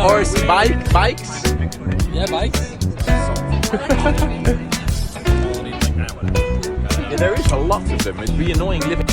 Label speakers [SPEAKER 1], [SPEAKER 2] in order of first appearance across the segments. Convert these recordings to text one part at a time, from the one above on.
[SPEAKER 1] horse bikes?
[SPEAKER 2] Yeah, bikes.
[SPEAKER 1] Yeah, there is a lot of them. It'd be annoying living.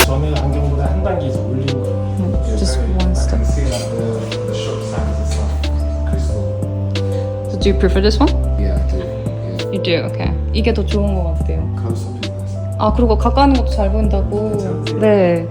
[SPEAKER 2] 저는 안경보다 한 단계 더 올린 거예요.
[SPEAKER 3] Just one step. So do you prefer this one?
[SPEAKER 4] Yeah, I do. Yeah.
[SPEAKER 3] You do, okay. 이게 더 좋은 것 같아요.
[SPEAKER 4] Close up is nice.
[SPEAKER 3] 아, 그리고 가까이 하는 것도 잘 보인다고. 네.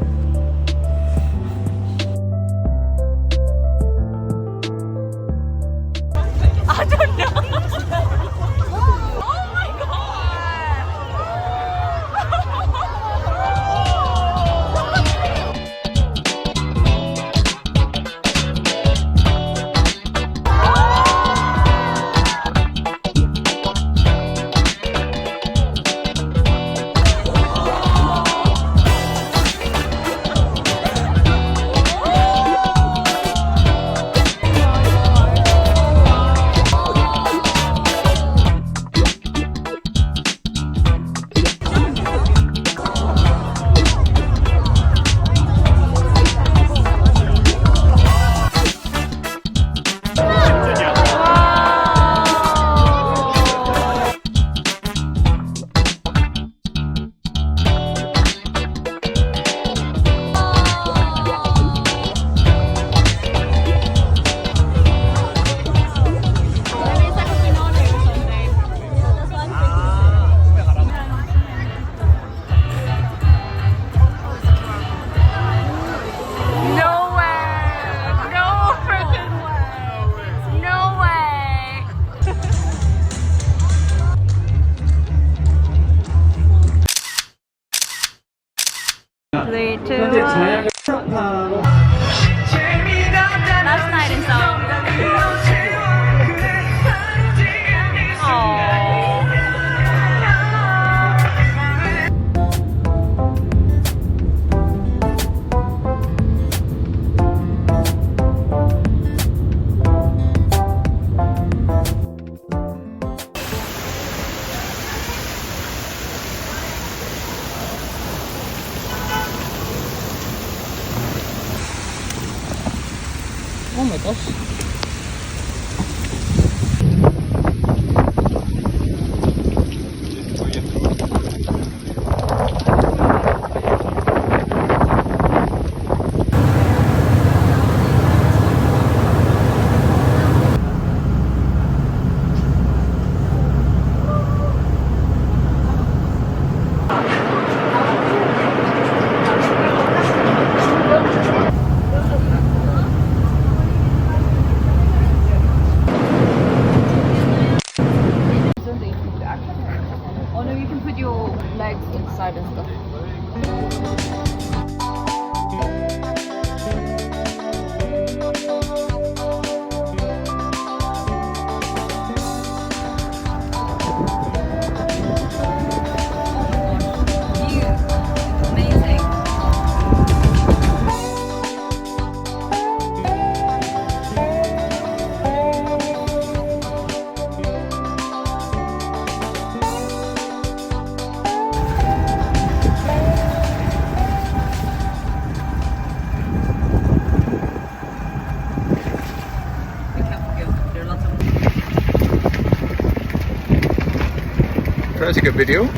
[SPEAKER 4] want to take a video?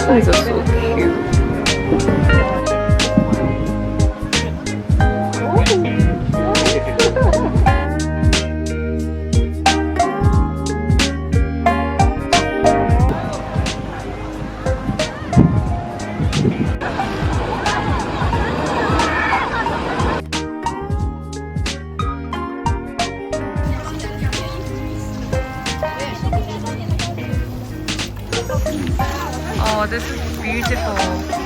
[SPEAKER 3] These are so cute. Oh, this is beautiful.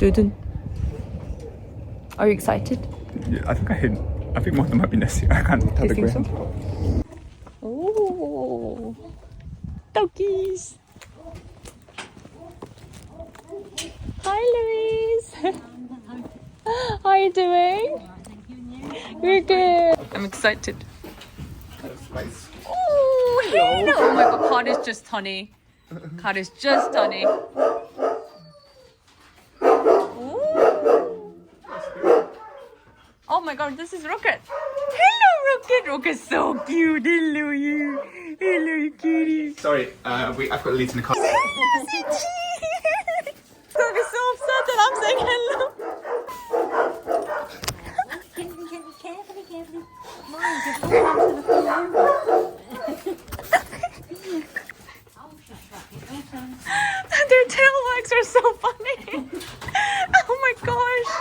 [SPEAKER 3] Dudun. Are you excited?
[SPEAKER 4] Yeah, I think I hit. I think one of them might be Nessie. I can't tell the
[SPEAKER 3] think so?
[SPEAKER 4] ground.
[SPEAKER 3] Oh, doggies. Hi, Louise. How are you doing? You're good. I'm excited.
[SPEAKER 4] Nice.
[SPEAKER 3] Oh, hello. Oh my god, Card is just honey. Card is just honey. Ooh. Oh my god, this is Rocket. Hello, Rocket. Rocket's so cute. Hello, you. Hello, you cutie.
[SPEAKER 4] Sorry, I've got to leave in the car.
[SPEAKER 3] He's gonna be so upset that I'm saying hello.
[SPEAKER 5] Carefully. Mind, just hold on to the floor.
[SPEAKER 3] Their tail wags are so funny. Oh my gosh.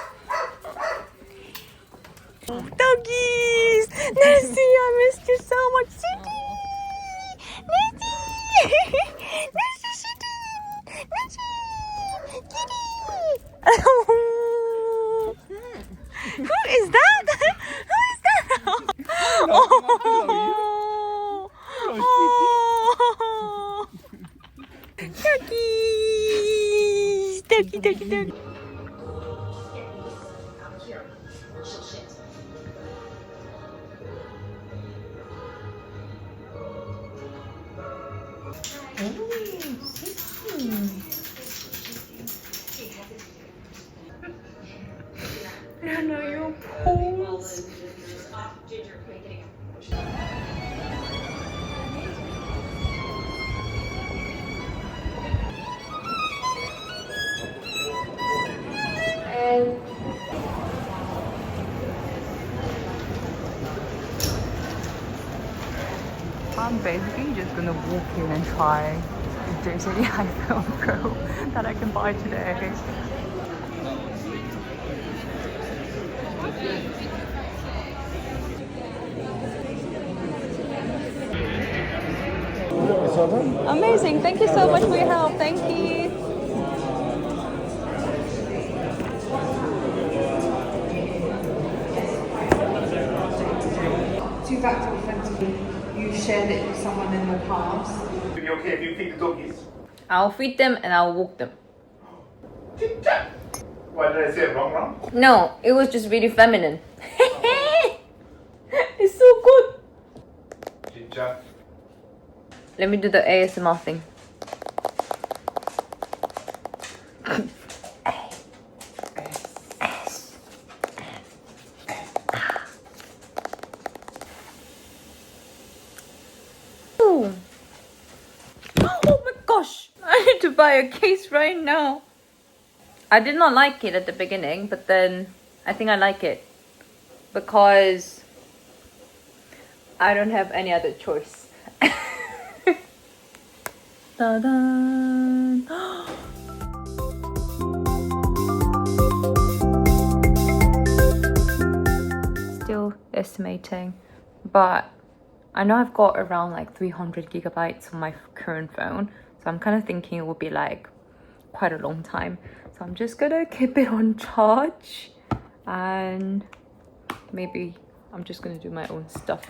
[SPEAKER 3] Doggies! Nessie, I missed you so much. Nessie! Nessie! Nessie, Nessie! Kitty! Who is that? Who is that? Oh! Oh! Doggies! Doggy. I know your pose. I'm basically just gonna walk in and try if there's any iPhone Pro that I can buy today. Amazing, thank you so much for your help. Thank you.
[SPEAKER 6] Two-factor authentication. You shared it with someone in the past.
[SPEAKER 4] Are you okay if you feed the doggies?
[SPEAKER 3] I'll feed them and I'll walk them.
[SPEAKER 4] Why did I say it wrong?
[SPEAKER 3] No, it was just really feminine. It's so good.
[SPEAKER 4] Ginger.
[SPEAKER 3] Let me do the ASMR thing. Oh my gosh! I need to buy a case right now. I did not like it at the beginning, but then I think I like it because I don't have any other choice. Ta-da! Still estimating, but I know I've got around like 300 gigabytes on my current phone, so I'm kind of thinking it will be like quite a long time. So I'm just gonna keep it on charge and maybe I'm just gonna do my own stuff.